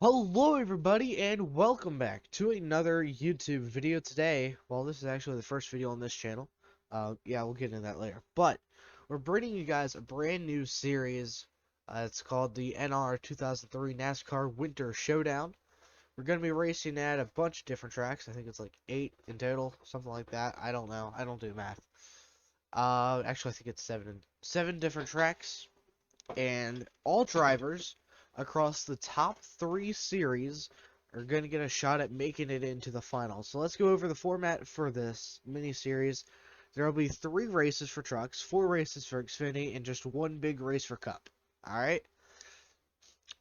Hello everybody and welcome back to another YouTube video today. Well, this is actually the first video on this channel. Yeah, we'll get into that later. But we're bringing you guys a brand new series. It's called the NR2003 NASCAR Winter Showdown. We're going to be racing at a bunch of different tracks. I think it's like 8 in total, something like that. I don't know. I don't do math. Actually, I think it's 7 different tracks. And all drivers across the top 3 series are going to get a shot at making it into the finals. So let's go over the format for this mini series. There will be 3 races for trucks, 4 races for Xfinity, and just 1 big race for Cup. Alright?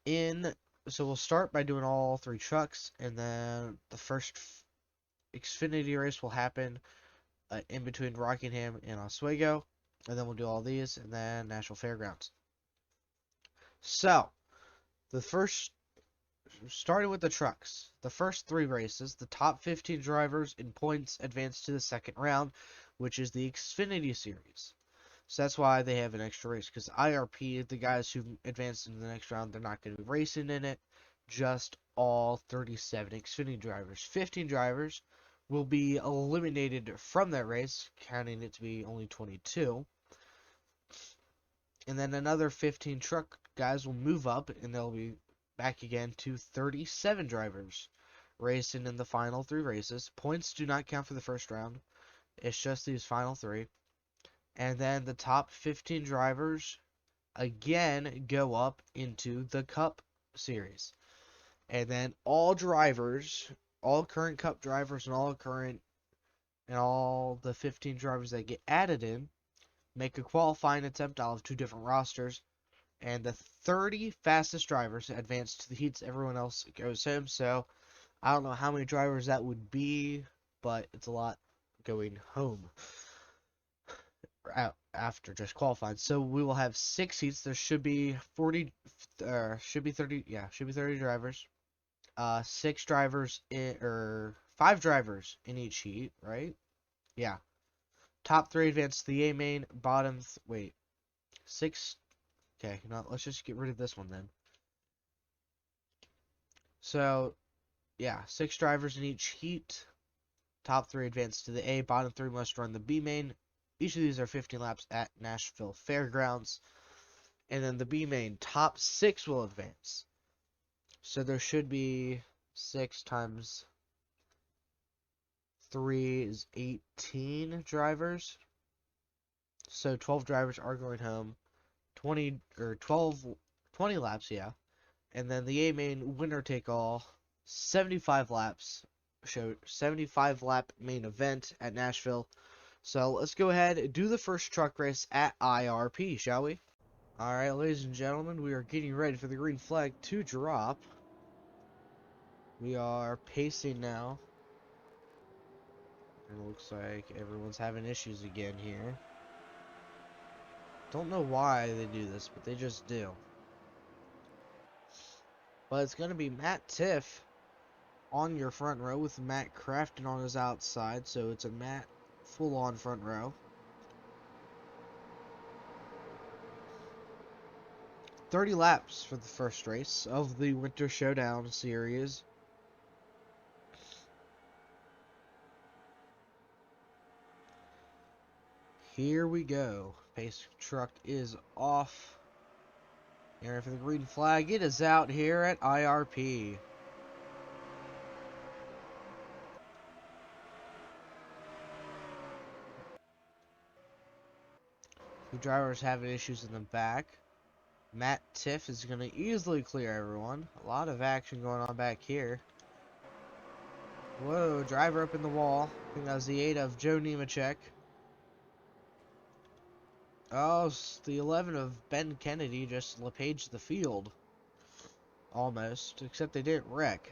So we'll start by doing all 3 trucks, and then the first Xfinity race will happen in between Rockingham and Oswego, and then we'll do all these, and then Nashville Fairgrounds. So, starting with the trucks, the first 3 races, the top 15 drivers in points advance to the second round, which is the Xfinity Series. So that's why they have an extra race, because IRP, the guys who advanced into the next round, they're not going to be racing in it. Just all 37 Xfinity drivers. 15 drivers will be eliminated from that race, counting it to be only 22. And then another 15 truck guys will move up, and they'll be back again to 37 drivers racing in the final 3 races. Points do not count for the first round. It's just these final 3. And then the top 15 drivers again go up into the Cup Series. And then all drivers, all current Cup drivers and all the 15 drivers that get added in make a qualifying attempt out of 2 different rosters. And the 30 fastest drivers advance to the heats. Everyone else goes home. So I don't know how many drivers that would be, but it's a lot going home after just qualifying. So we will have 6 heats. There should be 30 drivers. 6 drivers or 5 drivers in each heat, right? Yeah. Top 3 advance to the A main. Bottom, 6. Okay, let's just get rid of this one then. So, yeah, 6 drivers in each heat. Top 3 advance to the A. Bottom 3 must run the B main. Each of these are 15 laps at Nashville Fairgrounds. And then the B main, top 6 will advance. So there should be 6 times 3 is 18 drivers. So 12 drivers are going home. 20 laps, yeah. And then the A main winner take all, 75 laps, 75 lap main event at Nashville. So let's go ahead and do the first truck race at IRP, shall we? Alright, ladies and gentlemen, we are getting ready for the green flag to drop. We are pacing now. And it looks like everyone's having issues again here. Don't know why they do this, but they just do. But it's going to be Matt Tiff on your front row with Matt Crafton on his outside. So it's a Matt full-on front row. 30 laps for the first race of the Winter Showdown series. Here we go. Pace truck is off. And for the green flag, it is out here at IRP. The drivers having issues in the back. Matt Tiff is going to easily clear everyone. A lot of action going on back here. Whoa, driver up in the wall. I think that was the 8 of Joe Nemechek. Oh, the 11 of Ben Kennedy just LePaged the field. Almost, except they didn't wreck.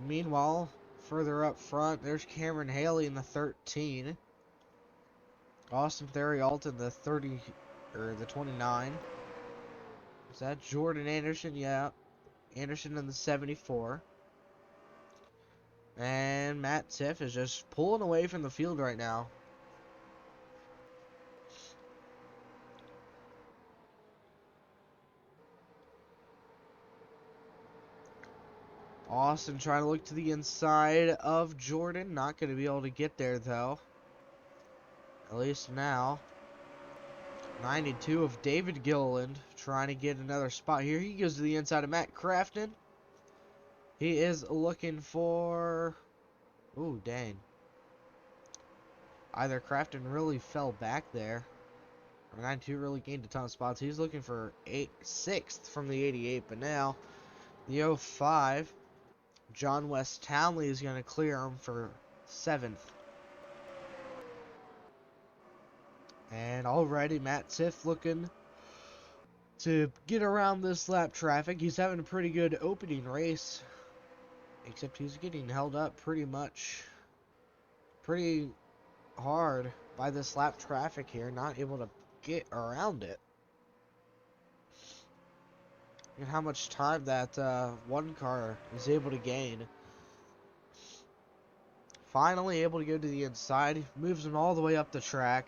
Meanwhile, further up front, there's Cameron Haley in the 13. Austin Theriault in the 30, or the 29. Is that Jordan Anderson? Yeah. Anderson in the 74. And Matt Tiff is just pulling away from the field right now. Austin trying to look to the inside of Jordan. Not going to be able to get there, though. At least now. 92 of David Gilliland trying to get another spot here. He goes to the inside of Matt Crafton. He is looking for... Ooh, dang. Either Crafton really fell back there, or 92 really gained a ton of spots. He's looking for 6th from the 88, but now the 05, John West Townley is going to clear him for 7th. And already Matt Tiff looking to get around this lap traffic. He's having a pretty good opening race, except he's getting held up pretty hard by this lap traffic here, not able to get around it. And how much time that one car is able to gain. Finally able to go to the inside, moves him all the way up the track.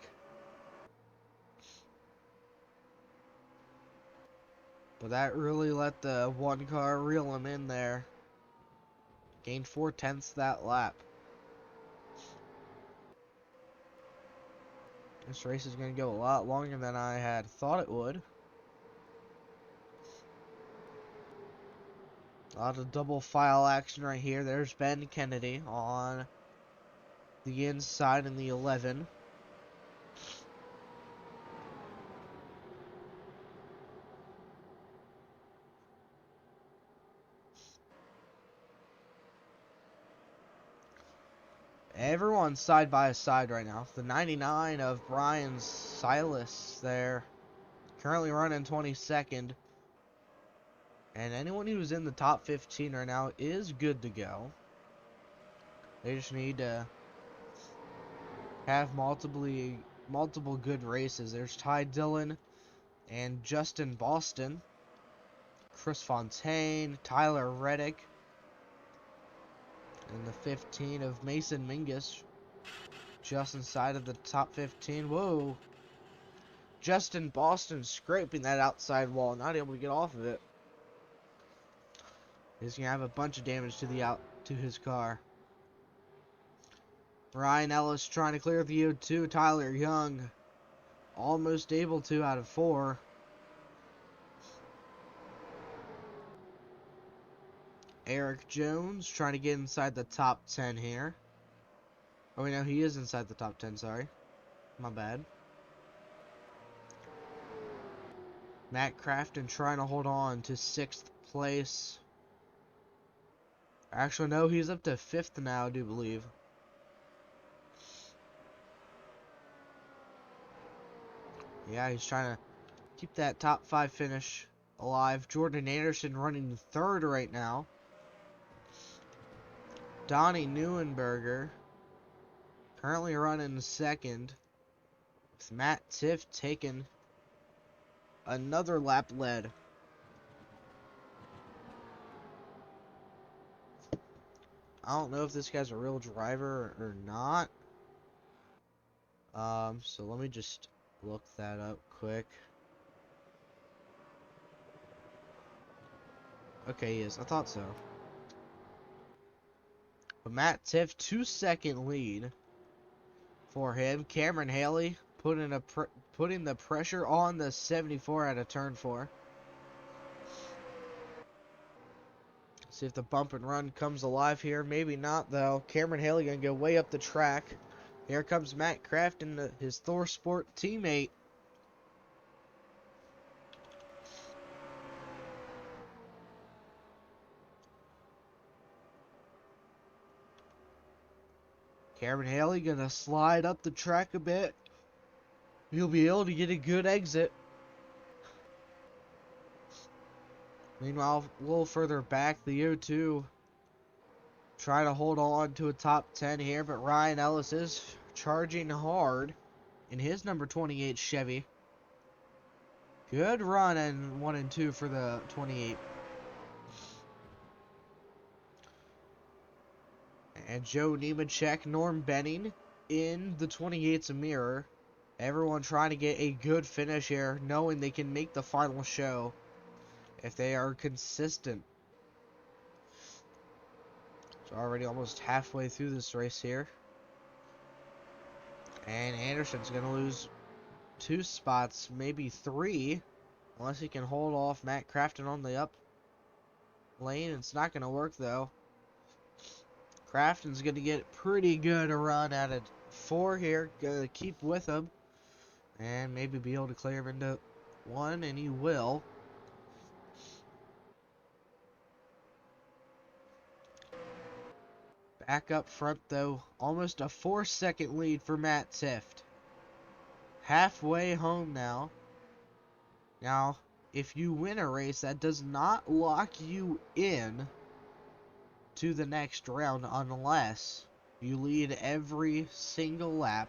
But that really let the one car reel him in there. Gained 4/10 that lap. This race is going to go a lot longer than I had thought it would. A lot of double file action right here. There's Ben Kennedy on the inside in the 11. Everyone's side by side right now. The 99 of Brian Silas there, currently running 22nd. And anyone who's in the top 15 right now is good to go. They just need to have multiple good races. There's Ty Dillon and Justin Boston, Chris Fontaine, Tyler Reddick, and the 15 of Mason Mingus, just inside of the top 15. Whoa! Justin Boston scraping that outside wall, not able to get off of it. He's gonna have a bunch of damage to his car. Ryan Ellis trying to clear the O2. Tyler Young almost able to out of 4. Eric Jones trying to get inside the top 10 here. Oh, no, he is inside the top 10, sorry. My bad. Matt Crafton trying to hold on to 6th place. Actually, no, he's up to 5th now, I do believe. Yeah, he's trying to keep that top 5 finish alive. Jordan Anderson running 3rd right now. Donnie Neuenberger currently running 2nd. With Matt Tiff taking another lap lead. I don't know if this guy's a real driver or not. So let me just look that up quick. Okay, he is. I thought so. But Matt Tiff, 2-second lead for him. Cameron Haley putting the pressure on the 74 out of turn 4. See if the bump and run comes alive here. Maybe not, though. Cameron Haley going to go way up the track. Here comes Matt Crafton, his Thor Sport teammate. Cameron Haley going to slide up the track a bit. He'll be able to get a good exit. Meanwhile, a little further back, the O2 try to hold on to a top 10 here, but Ryan Ellis is charging hard in his number 28 Chevy. Good run in 1 and 2 for the 28. And Joe Nemechek, Norm Benning in the 28's a mirror. Everyone trying to get a good finish here, knowing they can make the final show if they are consistent. Already almost halfway through this race here. And Anderson's going to lose 2 spots, maybe 3. Unless he can hold off Matt Crafton on the up lane. It's not going to work, though. Crafton's going to get pretty good a run at it. 4 here. Going to keep with him. And maybe be able to clear him into 1, and he will. Back up front, though. Almost a 4-second lead for Matt Tifft. Halfway home now. Now, if you win a race, that does not lock you in to the next round unless you lead every single lap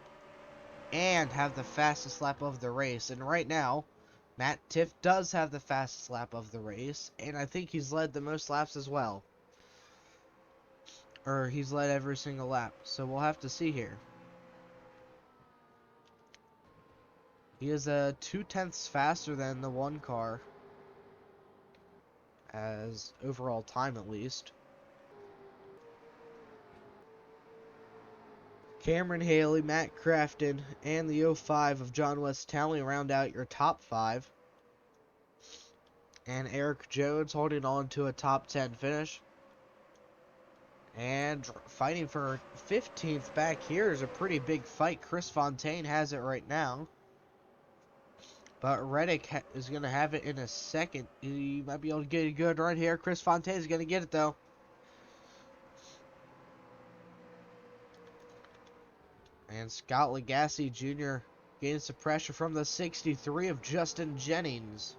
and have the fastest lap of the race. And right now, Matt Tifft does have the fastest lap of the race, and I think he's led the most laps as well. Or he's led every single lap, so we'll have to see here. He is 2/10 faster than the 1 car, as overall time at least. Cameron Haley, Matt Crafton, and the 05 of John West Townley round out your top 5. And Eric Jones holding on to a top 10 finish. And fighting for 15th back here is a pretty big fight. Chris Fontaine has it right now. But Reddick is going to have it in a second. He might be able to get a good run here. Chris Fontaine is going to get it, though. And Scott Legassi Jr. gains some pressure from the 63 of Justin Jennings.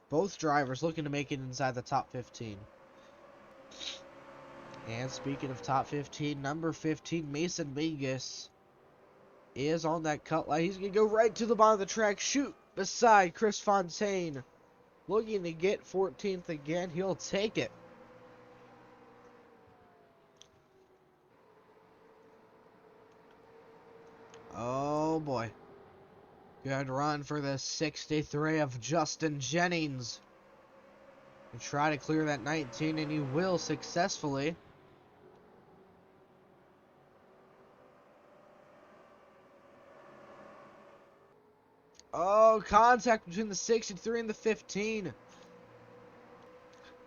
Both drivers looking to make it inside the top 15. And speaking of top 15, number 15, Mason Mingus, is on that cut line. He's going to go right to the bottom of the track, shoot beside Chris Fontaine. Looking to get 14th again. He'll take it. Oh boy. Good run for the 63 of Justin Jennings. And try to clear that 19, and he will successfully. Oh, contact between the 63 and the 15.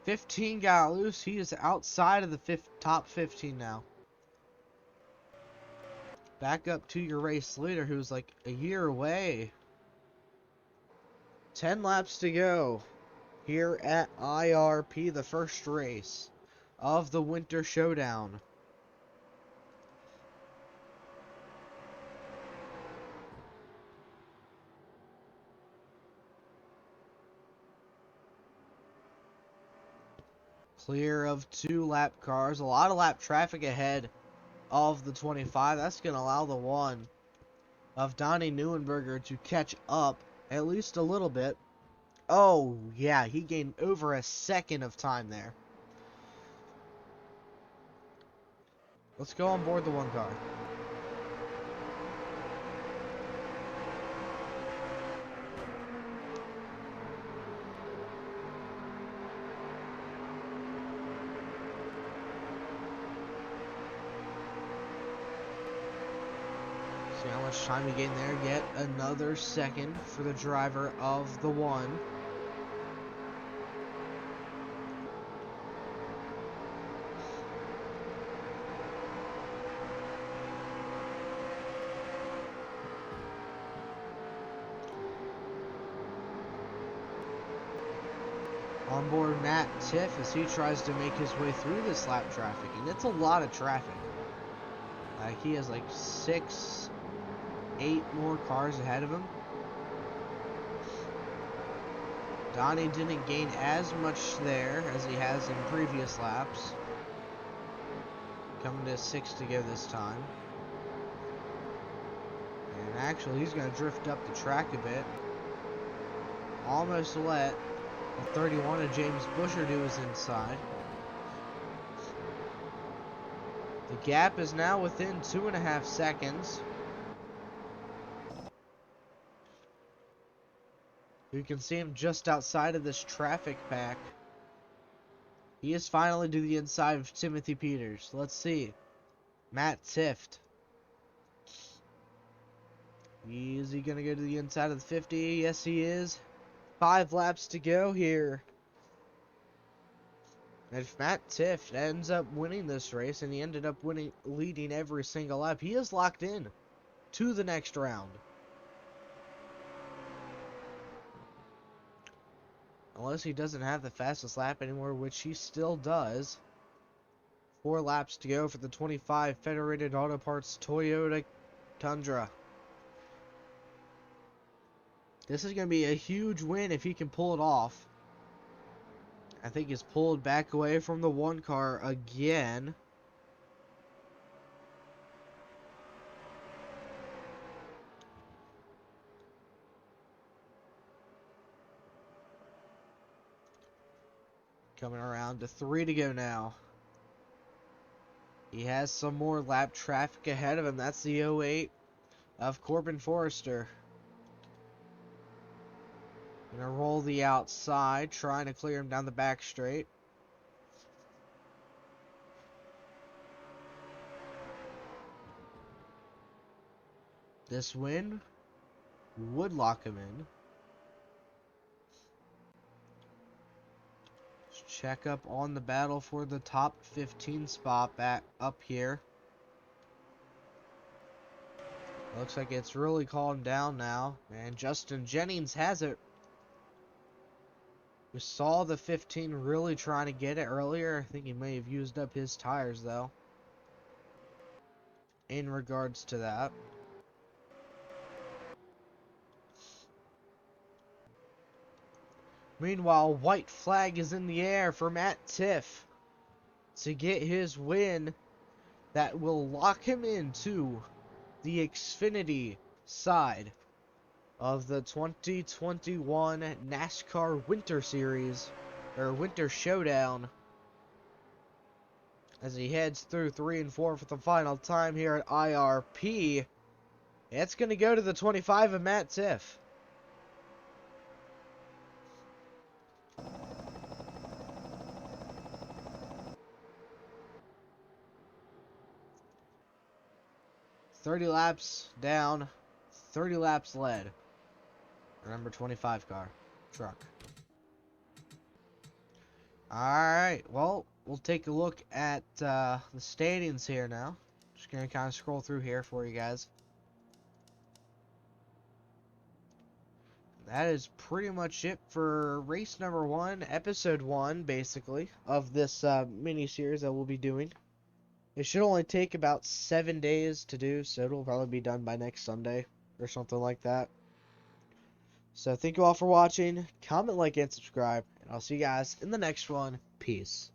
15 got loose. He is outside of the top 15 now. Back up to your race leader, who's like a year away. 10 laps to go here at IRP, the first race of the Winter Showdown. Clear of 2 lap cars. A lot of lap traffic ahead of the 25. That's going to allow the 1 of Donnie Neuenberger to catch up at least a little bit. Oh, yeah, he gained over a second of time there. Let's go on board the 1 car. See how much time we gain there. Yet another second for the driver of the 1. On board Matt Tiff as he tries to make his way through this lap traffic, and it's a lot of traffic. He has like 6, 8 more cars ahead of him. Donnie didn't gain as much there as he has in previous laps. Coming to 6 to go this time. And actually, he's going to drift up the track a bit. Almost let the 31 of James Busher do his inside. The gap is now within 2.5 seconds. You can see him just outside of this traffic pack. He is finally to the inside of Timothy Peters. Let's see. Matt Tifft. Is he going to go to the inside of the 50? Yes, he is. 5 laps to go here. And if Matt Tifft ends up winning this race, and he ended up leading every single lap, he is locked in to the next round. Unless he doesn't have the fastest lap anymore, which he still does. 4 laps to go for the 25 Federated Auto Parts Toyota Tundra. This is going to be a huge win if he can pull it off. I think he's pulled back away from the 1 car again. Coming around to 3 to go now. He has some more lap traffic ahead of him. That's the 08 of Corbin Forrester. Gonna roll the outside, trying to clear him down the back straight. This win would lock him in. Let's check up on the battle for the top 15 spot back up here. Looks like it's really calmed down now, and Justin Jennings has it. We saw the 15 really trying to get it earlier. I think he may have used up his tires though, in regards to that. Meanwhile, white flag is in the air for Matt Tifft to get his win that will lock him into the Xfinity side of the 2021 NASCAR Winter Series, or Winter Showdown, as he heads through 3 and 4 for the final time here at IRP. It's going to go to the 25 of Matt Tifft. "30 laps down, 30 laps led." Remember, 25 car truck. Alright, well, we'll take a look at the standings here now. Just gonna kind of scroll through here for you guys. That is pretty much it for race number 1, episode 1, basically, of this mini-series that we'll be doing. It should only take about 7 days to do, so it'll probably be done by next Sunday, or something like that. So thank you all for watching. Comment, like, and subscribe. And I'll see you guys in the next one. Peace.